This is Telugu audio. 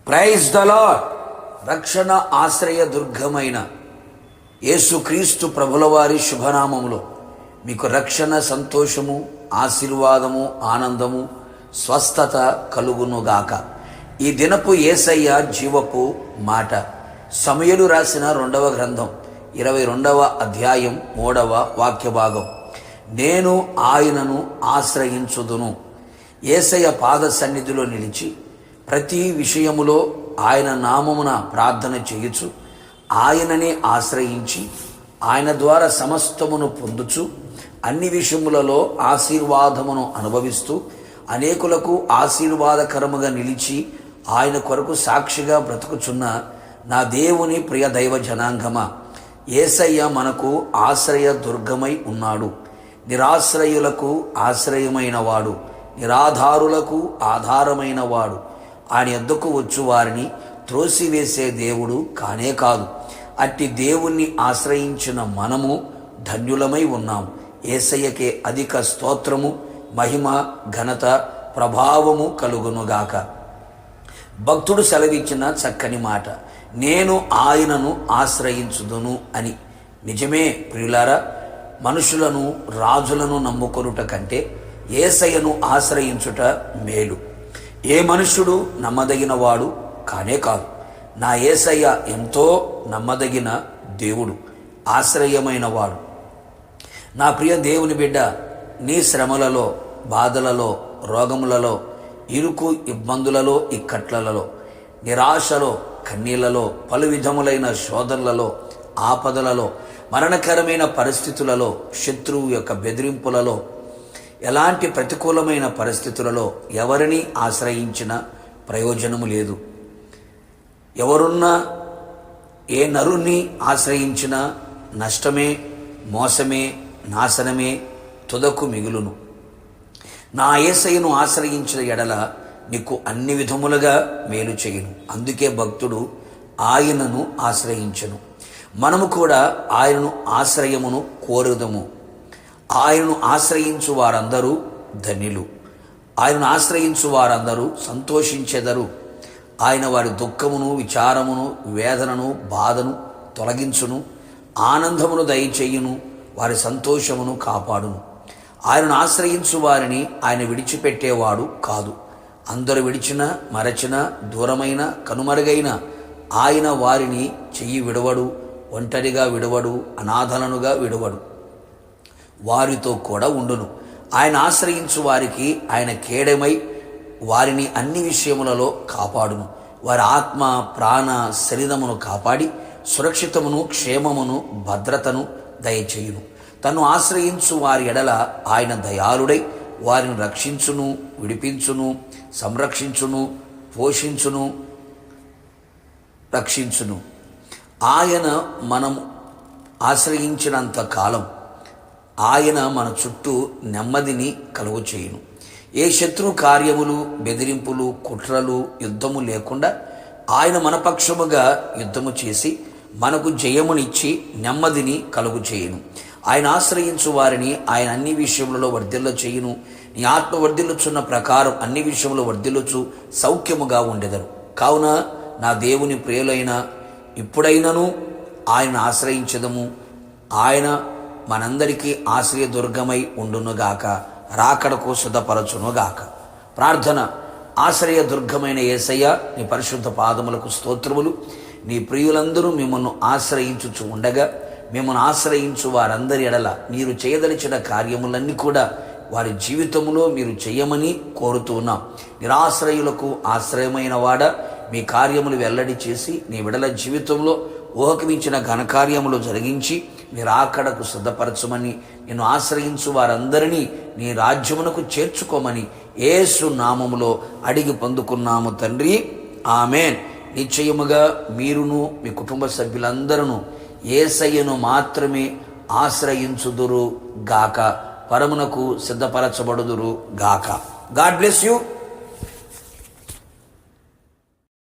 Praise the lord. రక్షణ ఆశ్రయ దుర్గమైన యేసుక్రీస్తు ప్రభుల వారి శుభనామములో మీకు రక్షణ, సంతోషము, ఆశీర్వాదము, ఆనందము, స్వస్థత కలుగునుగాక. ఈ దినపు యేసయ్య జీవపు మాట. సమూయేలు రాసిన 2వ గ్రంథం 22వ అధ్యాయం 3వ వాక్య భాగం. నేను ఆయనను ఆశ్రయించుదును. యేసయ్య పాద సన్నిధిలో నిలిచి ప్రతి విషయములో ఆయన నామమున ప్రార్థన చేయుచు, ఆయననే ఆశ్రయించి ఆయన ద్వారా సమస్తమును పొందుచు, అన్ని విషయములలో ఆశీర్వాదమును అనుభవిస్తూ అనేకులకు ఆశీర్వాదకరముగా నిలిచి ఆయన కొరకు సాక్షిగా బ్రతుకుచున్న నా దేవుని ప్రియ దైవ జనాంగమా, యేసయ్య మనకు ఆశ్రయ దుర్గమై ఉన్నాడు. నిరాశ్రయులకు ఆశ్రయమైన వాడు, నిరాధారులకు ఆధారమైన వాడు. ఆయన యొద్దకు వచ్చు వారిని త్రోసివేసే దేవుడు కానే కాదు. అట్టి దేవుణ్ణి ఆశ్రయించిన మనము ధన్యులమై ఉన్నాము. యేసయ్యకే అధిక స్తోత్రము, మహిమ, ఘనత, ప్రభావము కలుగునుగాక. భక్తుడు సెలవిచ్చిన చక్కని మాట, నేను ఆయనను ఆశ్రయించుదును అని. నిజమే ప్రియులారా, మనుషులను, రాజులను నమ్ముకొనుట కంటే యేసయ్యను ఆశ్రయించుట మేలు. ఏ మనుష్యుడు నమ్మదగిన వాడు కానే కాదు. నా యేసయ్య ఎంతో నమ్మదగిన దేవుడు, ఆశ్రయమైన వాడు. నా ప్రియ దేవుని బిడ్డ, నీ శ్రమలలో, బాధలలో, రోగములలో, ఇరుకు ఇబ్బందులలో, ఇక్కట్లలో, నిరాశలో, కన్నీళ్లలో, పలు విధములైన శోధనలలో, ఆపదలలో, మరణకరమైన పరిస్థితులలో, శత్రువు యొక్క బెదిరింపులలో, ఎలాంటి ప్రతికూలమైన పరిస్థితులలో ఎవరిని ఆశ్రయించిన ప్రయోజనము లేదు. ఎవరున్నా, ఏ నరుణ్ణి ఆశ్రయించినా నష్టమే, మోసమే, నాశనమే తుదకు మిగులును. నా యేసయ్యను ఆశ్రయించిన ఎడల నీకు అన్ని విధములుగా మేలు చేయును. అందుకే భక్తుడు ఆయనను ఆశ్రయించను. మనము కూడా ఆయనను ఆశ్రయమును కోరుదము. ఆయనను ఆశ్రయించు వారందరూ ధన్యులు. ఆయనను ఆశ్రయించు వారందరూ సంతోషించెదరు. ఆయన వారి దుఃఖమును, విచారమును, వేదనను, బాధను తొలగించును, ఆనందమును దయచేయును, వారి సంతోషమును కాపాడును. ఆయనను ఆశ్రయించు వారిని ఆయన విడిచిపెట్టేవాడు కాదు. అందరూ విడిచిన, మరచిన, దూరమైన, కనుమరుగైన ఆయన వారిని చెయ్యి విడవడు, ఒంటరిగా విడవడు, అనాథలనుగా విడవడు, వారితో కూడా ఉండును. ఆయన ఆశ్రయించు వారికి ఆయన కేడమై వారిని అన్ని విషయములలో కాపాడును. వారి ఆత్మ, ప్రాణ, శరీరమును కాపాడి సురక్షితమును, క్షేమమును, భద్రతను దయచేయును. తను ఆశ్రయించు వారి ఎడల ఆయన దయాళుడై వారిని రక్షించును, విడిపించును, సంరక్షించును, పోషించును, రక్షించును. ఆయన మనం ఆశ్రయించినంత కాలం ఆయన మన చుట్టూ నెమ్మదిని కలుగు చేయును. ఏ శత్రు కార్యములు, బెదిరింపులు, కుట్రలు, యుద్ధము లేకుండా ఆయన మన పక్షముగా యుద్ధము చేసి మనకు జయమునిచ్చి నెమ్మదిని కలుగు చేయును. ఆయన ఆశ్రయించు వారిని ఆయన అన్ని విషయములలో వర్ధిల్ల చేయును. నీ ఆత్మ వర్ధిల్లుచున్న ప్రకారం అన్ని విషయములు వర్ధిల్లుచు సౌఖ్యముగా ఉండెదరు. కావున నా దేవుని ప్రియులైన ఇప్పుడైనను ఆయన ఆశ్రయించదము. ఆయన మనందరికీ ఆశ్రయ దుర్గమై ఉండునుగాక, రాకడకు సిద్ధపరచునుగాక. ప్రార్థన. ఆశ్రయ దుర్గమైన యేసయ్య, నీ పరిశుద్ధ పాదములకు స్తోత్రములు. నీ ప్రియులందరూ మిమ్మల్ని ఆశ్రయించుచు ఉండగా, మిమ్మల్ని ఆశ్రయించు వారందరి ఎడల మీరు చేయదలిచిన కార్యములన్నీ కూడా వారి జీవితంలో మీరు చేయమని కోరుతూ ఉన్నాం. నిరాశ్రయులకు ఆశ్రయమైన వాడ, మీ కార్యములు వెల్లడి చేసి నీ విడల జీవితంలో ఊహకు మించిన ఘనకార్యములు జరిగించి నీ రాకడకు సిద్ధపరచమని, నిన్ను ఆశ్రయించు వారందరినీ నీ రాజ్యమునకు చేర్చుకోమని యేసు నామములో అడిగి పొందుకున్నాము తండ్రి, ఆమేన్. నిశ్చయముగా మీరును మీ కుటుంబ సభ్యులందరూ యేసయ్యను మాత్రమే ఆశ్రయించుదురు గాక, పరమునకు సిద్ధపరచబడుదురు గాక. God bless you.